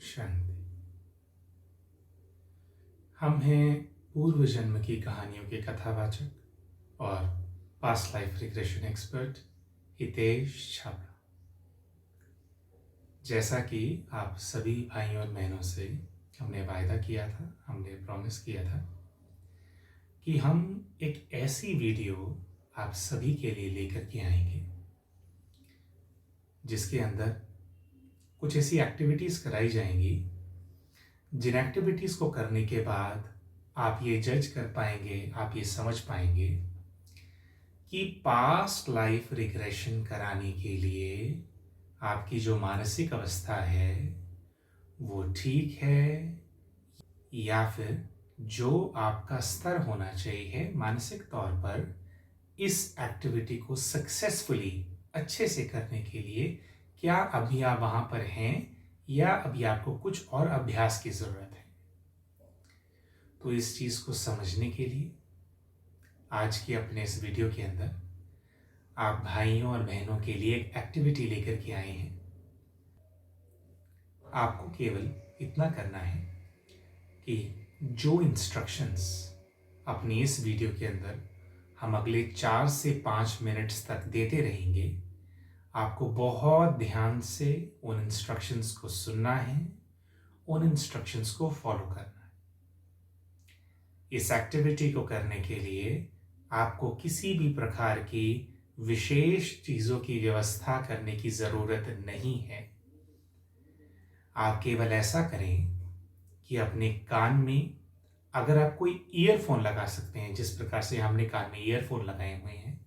शांति। हम हैं पूर्व जन्म की कहानियों के कथावाचक और past life regression expert Hitesh Chhabra. जैसा कि आप सभी भाइयों और बहनों से हमने वायदा किया था, हमने प्रॉमिस किया था कि हम एक ऐसी वीडियो आप सभी के लिए लेकर के आएंगे जिसके अंदर कुछ ऐसी एक्टिविटीज़ कराई जाएंगी जिन एक्टिविटीज़ को करने के बाद आप ये जज कर पाएंगे, आप ये समझ पाएंगे कि पास्ट लाइफ रिग्रेशन कराने के लिए आपकी जो मानसिक अवस्था है वो ठीक है या फिर जो आपका स्तर होना चाहिए मानसिक तौर पर इस एक्टिविटी को सक्सेसफुली अच्छे से करने के लिए क्या अभी आप वहाँ पर हैं या अभी आपको कुछ और अभ्यास की ज़रूरत है। तो इस चीज़ को समझने के लिए आज की अपने इस वीडियो के अंदर आप भाइयों और बहनों के लिए एक एक्टिविटी लेकर के आए हैं। आपको केवल इतना करना है कि जो इंस्ट्रक्शंस अपनी इस वीडियो के अंदर हम अगले 4 से 5 मिनट्स तक देते रहेंगे, आपको बहुत ध्यान से उन इंस्ट्रक्शंस को सुनना है, उन इंस्ट्रक्शंस को फॉलो करना है। इस एक्टिविटी को करने के लिए आपको किसी भी प्रकार की विशेष चीज़ों की व्यवस्था करने की ज़रूरत नहीं है। आप केवल ऐसा करें कि अपने कान में अगर आप कोई ईयरफोन लगा सकते हैं, जिस प्रकार से हमने कान में ईयरफोन लगाए हुए हैं,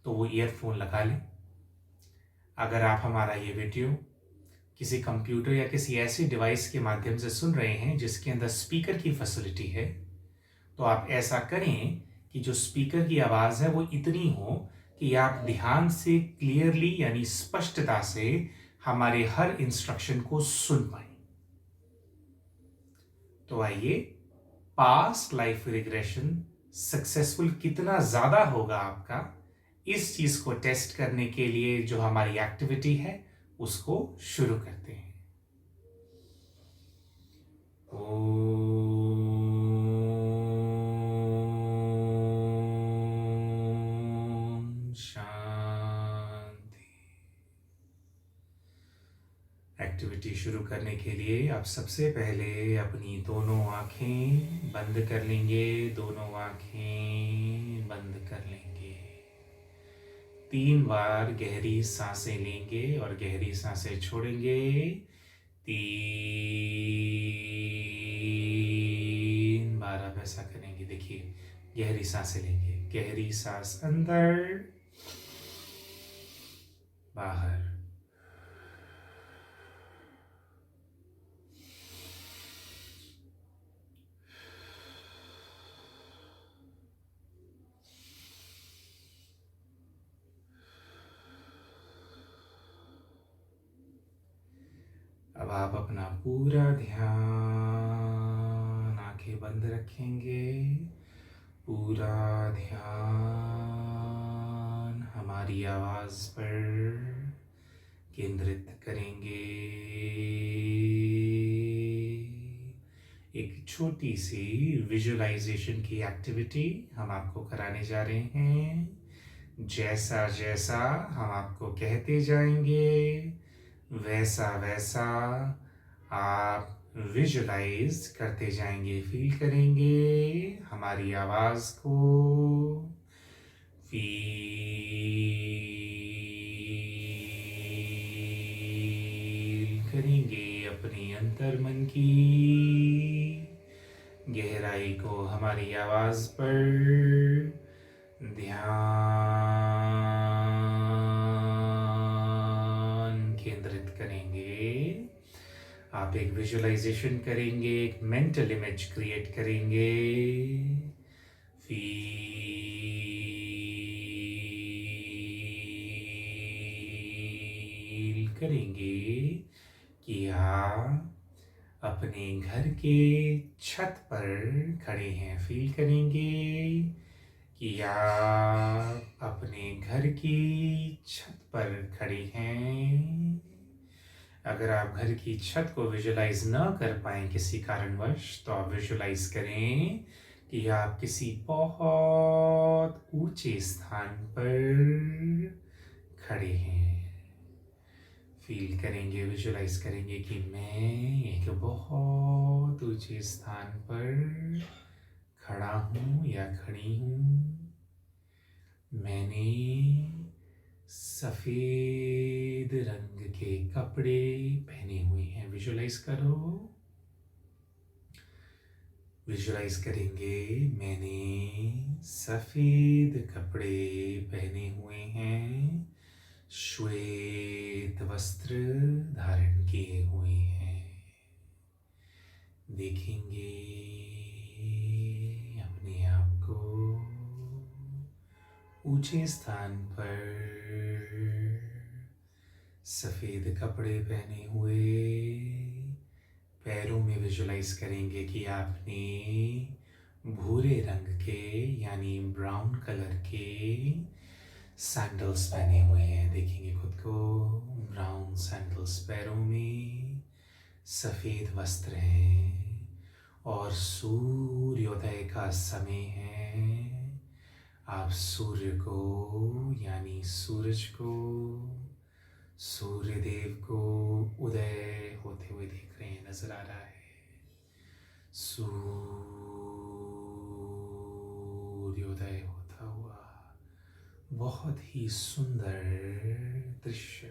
तो वो ईयरफोन लगा लें। अगर आप हमारा ये वीडियो किसी कंप्यूटर या किसी ऐसी डिवाइस के माध्यम से सुन रहे हैं जिसके अंदर स्पीकर की फैसिलिटी है, तो आप ऐसा करें कि जो स्पीकर की आवाज़ है वो इतनी हो कि आप ध्यान से क्लियरली यानी स्पष्टता से हमारे हर इंस्ट्रक्शन को सुन पाएं। तो आइए, पास्ट लाइफ रिग्रेशन सक्सेसफुल कितना ज़्यादा होगा आपका, इस चीज़ को टेस्ट करने के लिए जो हमारी एक्टिविटी है उसको शुरू करते हैं। ओम शांति। एक्टिविटी शुरू करने के लिए आप सबसे पहले अपनी दोनों आंखें बंद कर लेंगे, दोनों आंखें बंद कर लेंगे। 3 बार गहरी सांसें लेंगे और गहरी सांसें छोड़ेंगे। 3 बार आप ऐसा करेंगे। देखिए, गहरी सांसें लेंगे, गहरी सांस अंदर, बाहर, अब आप अपना पूरा ध्यान आंखें बंद रखेंगे, पूरा ध्यान हमारी आवाज़ पर केंद्रित करेंगे। एक छोटी सी विजुअलाइजेशन की एक्टिविटी हम आपको कराने जा रहे हैं। जैसा जैसा हम आपको कहते जाएंगे वैसा वैसा आप विजुलाइज करते जाएंगे, फील करेंगे हमारी आवाज़ को, फील करेंगे अपने अंतर्मन की गहराई को, हमारी आवाज़ पर ध्यान केंद्रित करेंगे। आप एक विजुअलाइजेशन करेंगे, एक मेंटल इमेज क्रिएट करेंगे। फील करेंगे कि आप अपने घर के छत पर खड़े हैं। फील करेंगे कि आप अपने घर की छत पर खड़े हैं। अगर आप घर की छत को विजुलाइज न कर पाएँ किसी कारणवश, तो आप विजुलाइज करें कि आप किसी बहुत ऊंचे स्थान पर खड़े हैं। फील करेंगे, विजुलाइज करेंगे कि मैं एक बहुत ऊंचे स्थान पर खड़ा हूँ या खड़ी हूँ। मैंने सफेद रंग के कपड़े पहने हुए हैं। विजुलाइज करो। विजुलाइज करेंगे, मैंने सफेद कपड़े पहने हुए हैं, श्वेत वस्त्र धारण किए हुए हैं। देखेंगे अपने आप को ऊंचे स्थान पर सफेद कपड़े पहने हुए। पैरों में विजुलाइज करेंगे कि आपने भूरे रंग के यानी ब्राउन कलर के सैंडल्स पहने हुए हैं। देखेंगे खुद को, ब्राउन सैंडल्स पैरों में, सफ़ेद वस्त्र हैं और सूर्योदय का समय है। आप सूर्य को यानी सूरज को, सूर्यदेव को उदय होते हुए देख रहे हैं, नजर आ रहा है। सूर्योदय होता हुआ बहुत ही सुंदर दृश्य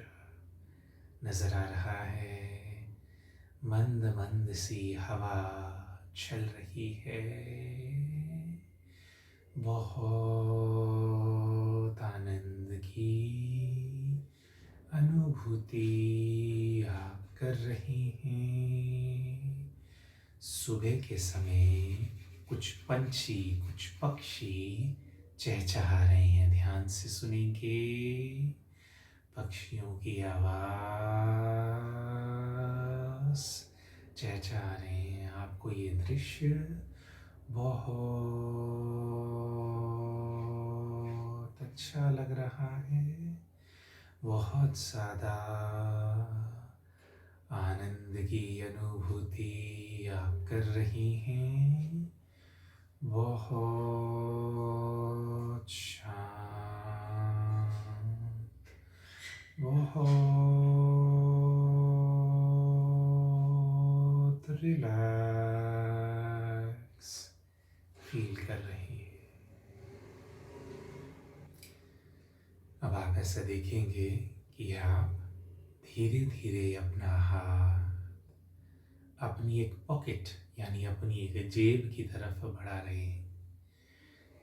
नजर आ रहा है। मंद मंद सी हवा चल रही है। बहुत आनंद की अनुभूति आप कर रहे हैं। सुबह के समय कुछ पंछी, कुछ पक्षी चहचहा रहे हैं। ध्यान से सुनेंगे पक्षियों की आवाज, चहचहा रहे हैं। आपको ये दृश्य बहुत अच्छा लग रहा है। बहुत ज़्यादा आनंद की अनुभूति आप कर रही हैं। बहुत शांत, बहुत रिलैक्स फील कर रही है। अब आप ऐसा देखेंगे कि आप धीरे धीरे अपना हाथ अपनी एक पॉकेट यानी अपनी एक जेब की तरफ बढ़ा रहे हैं।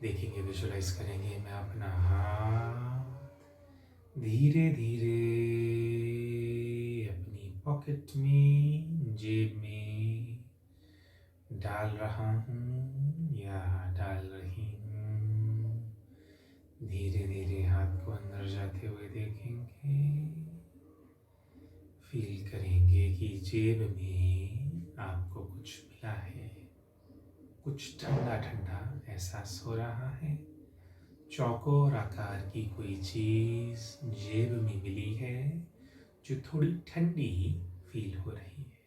देखेंगे, विजुलाइज करेंगे, मैं अपना हाथ धीरे धीरे अपनी पॉकेट में, जेब में डाल रहा हूँ या डाल रही हूँ। धीरे धीरे हाथ को अंदर जाते हुए देखेंगे। फील करेंगे कि जेब में आपको कुछ मिला है, कुछ ठंडा ठंडा एहसास हो रहा है। चौकोर आकार की कोई चीज़ जेब में मिली है जो थोड़ी ठंडी फील हो रही है।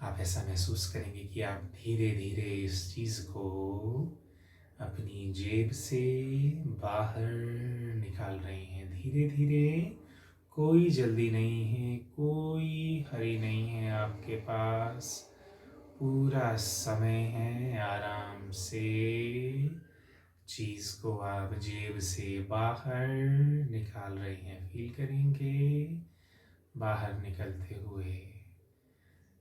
आप ऐसा महसूस करेंगे कि आप धीरे धीरे इस चीज़ को अपनी जेब से बाहर निकाल रहे हैं। धीरे धीरे, कोई जल्दी नहीं है, कोई हरी नहीं है आपके पास। पूरा समय है, आराम से चीज़ को आप जेब से बाहर निकाल रहे हैं। फील करेंगे बाहर निकलते हुए।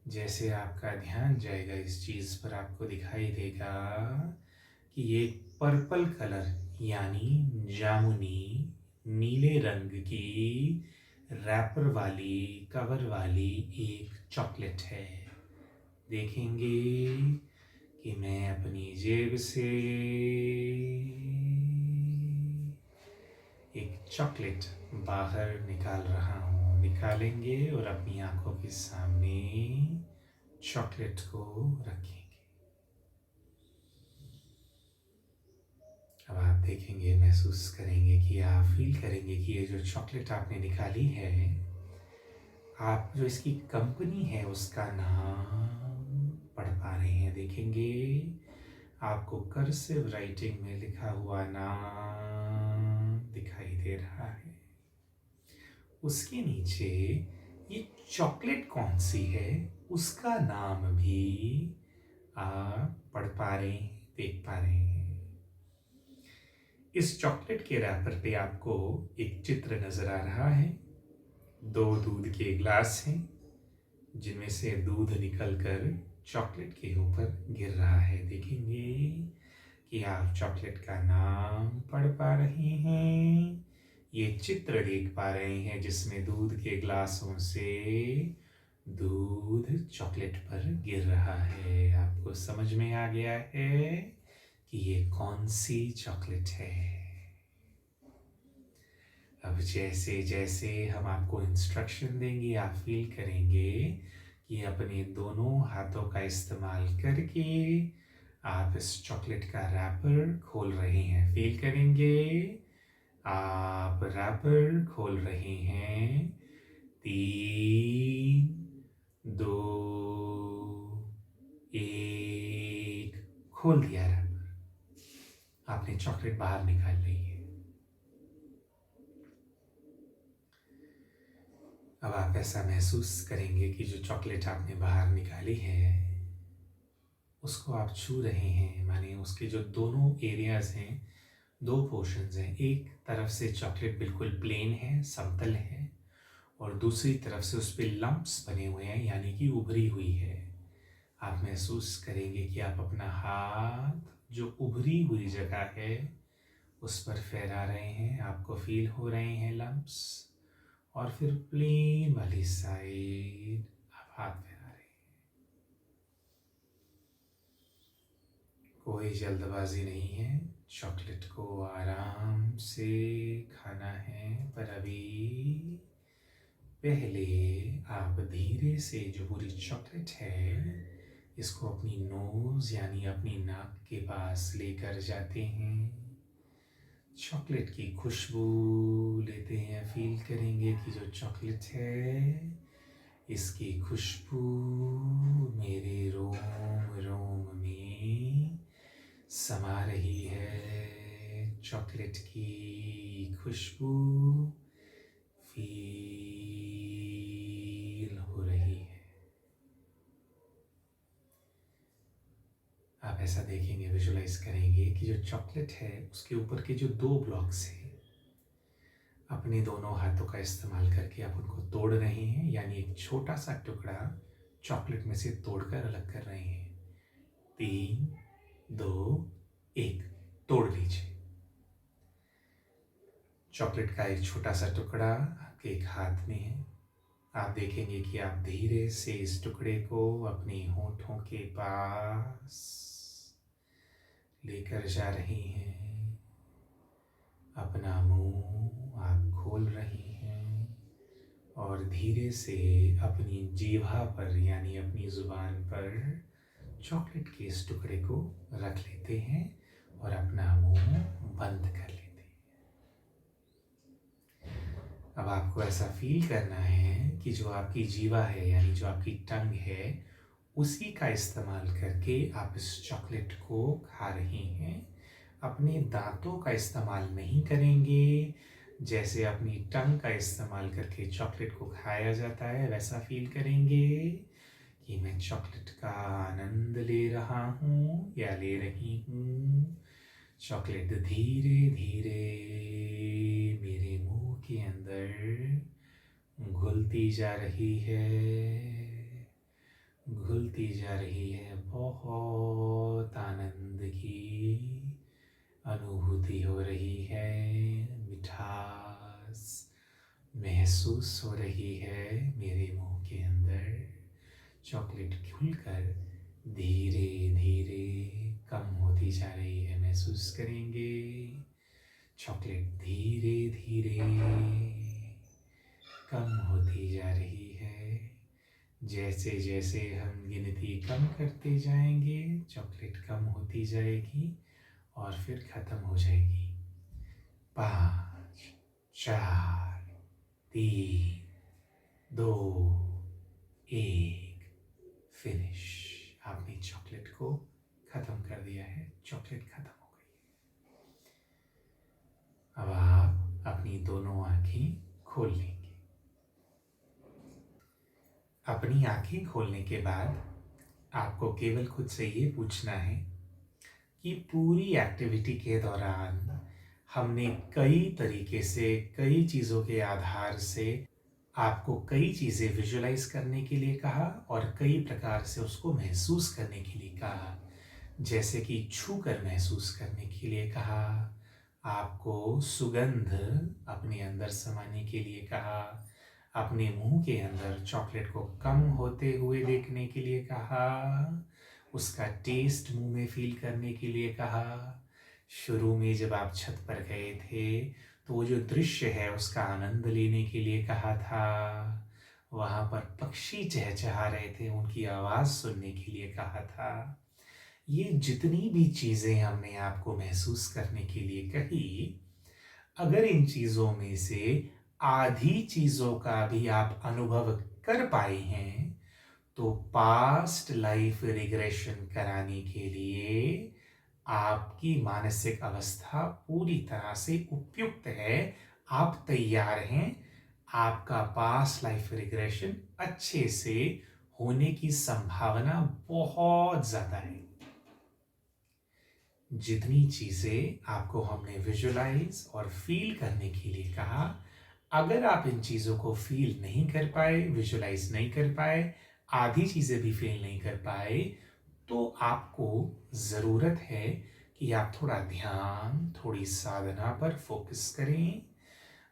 जैसे आपका ध्यान जाएगा इस चीज़ पर, आपको दिखाई देगा कि ये पर्पल कलर यानी जामुनी नीले रंग की रैपर वाली, कवर वाली एक चॉकलेट है। देखेंगे कि मैं अपनी जेब से एक चॉकलेट बाहर निकाल रहा हूँ। निकालेंगे और अपनी आंखों के सामने चॉकलेट को रखेंगे। अब आप देखेंगे, महसूस करेंगे कि आप फील करेंगे कि ये जो चॉकलेट आपने निकाली है, आप जो इसकी कंपनी है उसका नाम पढ़ पा रहे हैं, देखेंगे आपको कर्सिव राइटिंग में लिखा हुआ नाम दिखाई दे रहा है। उसके नीचे ये चॉकलेट कौन सी है उसका नाम भी आप पढ़ पा रहे हैं, देख पा रहे हैं। इस चॉकलेट के रैपर पे आपको एक चित्र नजर आ रहा है। 2 दूध के ग्लास हैं जिनमें से दूध निकलकर चॉकलेट के ऊपर गिर रहा है। देखेंगे कि आप चॉकलेट का नाम पढ़ पा रहे हैं। ये चित्र देख पा रहे हैं जिसमें दूध के ग्लासों से दूध चॉकलेट पर गिर रहा है। आपको समझ में आ गया है कि ये कौन सी चॉकलेट है। अब जैसे जैसे हम आपको इंस्ट्रक्शन देंगे आप फील करेंगे कि अपने दोनों हाथों का इस्तेमाल करके आप इस चॉकलेट का रैपर खोल रहे हैं। फील करेंगे आप रैपर खोल रहे हैं। 3, 2, 1, खोल दिया रैपर। आपने चॉकलेट बाहर निकाल ली है। अब आप ऐसा महसूस करेंगे कि जो चॉकलेट आपने बाहर निकाली है उसको आप छू रहे हैं, माने उसके जो दोनों एरियाज हैं, 2 पोर्शंस हैं। एक तरफ से चॉकलेट बिल्कुल प्लेन है, समतल है, और दूसरी तरफ से उस पर लम्प्स बने हुए हैं, यानी कि उभरी हुई है। आप महसूस करेंगे कि आप अपना हाथ जो उभरी हुई जगह है उस पर फहरा रहे हैं। आपको फील हो रहे हैं लम्प्स, और फिर प्लेन वाली साइड आप हाथ फैला रहे हैं। कोई जल्दबाजी नहीं है, चॉकलेट को आराम से खाना है, पर अभी पहले आप धीरे से जो पूरी चॉकलेट है इसको अपनी नोज यानी अपनी नाक के पास लेकर जाते हैं। चॉकलेट की खुशबू लेते हैं। फील करेंगे कि जो चॉकलेट है इसकी खुशबू मेरे रोम रोम में समा रही है। चॉकलेट की खुशबू फील हो रही है। आप ऐसा देखेंगे, विजुलाइज करेंगे कि जो चॉकलेट है उसके ऊपर के जो 2 ब्लॉक्स हैं अपने दोनों हाथों का इस्तेमाल करके आप उनको तोड़ रहे हैं, यानी एक छोटा सा टुकड़ा चॉकलेट में से तोड़कर अलग कर रहे हैं। 3, 2, 1, तोड़ लीजिए। चॉकलेट का एक छोटा सा टुकड़ा आपके एक हाथ में है। आप देखेंगे कि आप धीरे से इस टुकड़े को अपने होठों के पास लेकर जा रही हैं। अपना मुंह आप खोल रही हैं और धीरे से अपनी जीभा पर यानी अपनी जुबान पर चॉकलेट के इस टुकड़े को रख लेते हैं और अपना मुंह बंद कर लेते हैं। अब आपको ऐसा फील करना है कि जो आपकी जीवा है यानी जो आपकी टंग है उसी का इस्तेमाल करके आप इस चॉकलेट को खा रही हैं। अपने दांतों का इस्तेमाल नहीं करेंगे। जैसे अपनी टंग का इस्तेमाल करके चॉकलेट को खाया जाता है वैसा फील करेंगे कि मैं चॉकलेट का आनंद ले रहा हूँ या ले रही हूँ। चॉकलेट धीरे धीरे मेरे मुंह के अंदर घुलती जा रही है, घुलती जा रही है। बहुत आनंद की अनुभूति हो रही है, मिठास महसूस हो रही है मेरे मुंह के अंदर। चॉकलेट खुलकर धीरे धीरे कम होती जा रही है, महसूस करेंगे। चॉकलेट धीरे धीरे कम होती जा रही है। जैसे जैसे हम गिनती कम करते जाएंगे चॉकलेट कम होती जाएगी और फिर खत्म हो जाएगी। 5, 4, 3, 2, 1, फिनिश। आपने चॉकलेट को खत्म कर दिया है, चॉकलेट खत्म हो गई। अब आप अपनी दोनों आंखें खोल लेंगे। अपनी आंखें खोलने के बाद आपको केवल खुद से ये पूछना है कि पूरी एक्टिविटी के दौरान हमने कई तरीके से, कई चीज़ों के आधार से आपको कई चीज़ें विजुलाइज करने के लिए कहा और कई प्रकार से उसको महसूस करने के लिए कहा। जैसे कि छू कर महसूस करने के लिए कहा, आपको सुगंध अपने अंदर समाने के लिए कहा, अपने मुंह के अंदर चॉकलेट को कम होते हुए देखने के लिए कहा, उसका टेस्ट मुंह में फील करने के लिए कहा। शुरू में जब आप छत पर गए थे तो वो जो दृश्य है उसका आनंद लेने के लिए कहा था। वहां पर पक्षी चहचहा रहे थे, उनकी आवाज सुनने के लिए कहा था। ये जितनी भी चीजें हमने आपको महसूस करने के लिए कही, अगर इन चीजों में से आधी चीजों का भी आप अनुभव कर पाए हैं तो पास्ट लाइफ रिग्रेशन कराने के लिए आपकी मानसिक अवस्था पूरी तरह से उपयुक्त है। आप तैयार हैं। आपका पास्ट लाइफ रिग्रेशन अच्छे से होने की संभावना बहुत ज्यादा है। जितनी चीजें आपको हमने विजुलाइज और फील करने के लिए कहा, अगर आप इन चीजों को फील नहीं कर पाए, विजुलाइज नहीं कर पाए, आधी चीजें भी फील नहीं कर पाए, तो आपको जरूरत है कि आप थोड़ा ध्यान, थोड़ी साधना पर फोकस करें।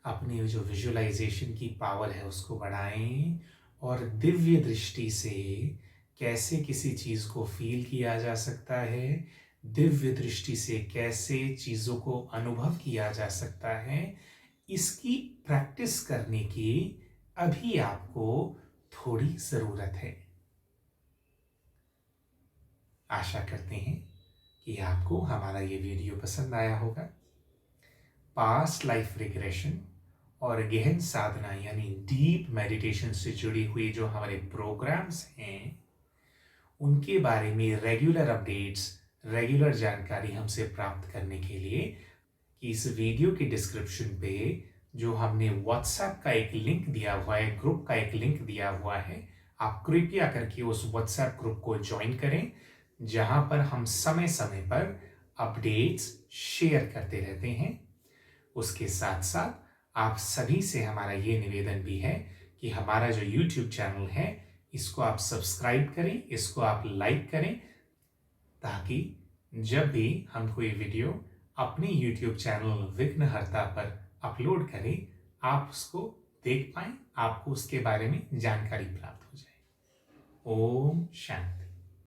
अपनी जो विजुअलाइजेशन की पावर है उसको बढ़ाएं और दिव्य दृष्टि से कैसे किसी चीज को फील किया जा सकता है, दिव्य दृष्टि से कैसे चीजों को अनुभव किया जा सकता है, इसकी प्रैक्टिस करने की अभी आपको थोड़ी जरूरत है। आशा करते हैं कि आपको हमारा ये वीडियो पसंद आया होगा। पास्ट लाइफ रिग्रेशन और गहन साधना यानी डीप मेडिटेशन से जुड़ी हुई जो हमारे प्रोग्राम्स हैं, उनके बारे में रेगुलर अपडेट्स, रेगुलर जानकारी हमसे प्राप्त करने के लिए कि इस वीडियो की डिस्क्रिप्शन पे जो हमने व्हाट्सएप का एक लिंक दिया हुआ है, ग्रुप का एक लिंक दिया हुआ है, आप कृपया करके उस व्हाट्सएप ग्रुप को ज्वाइन करें, जहां पर हम समय समय पर अपडेट्स शेयर करते रहते हैं। उसके साथ साथ आप सभी से हमारा ये निवेदन भी है कि हमारा जो YouTube चैनल है इसको आप सब्सक्राइब करें, इसको आप लाइक करें, ताकि जब भी हम कोई वीडियो अपने YouTube चैनल विघ्नहर्ता पर अपलोड करें, आप उसको देख पाएं, आपको उसके बारे में जानकारी प्राप्त हो जाए। ओम शांति।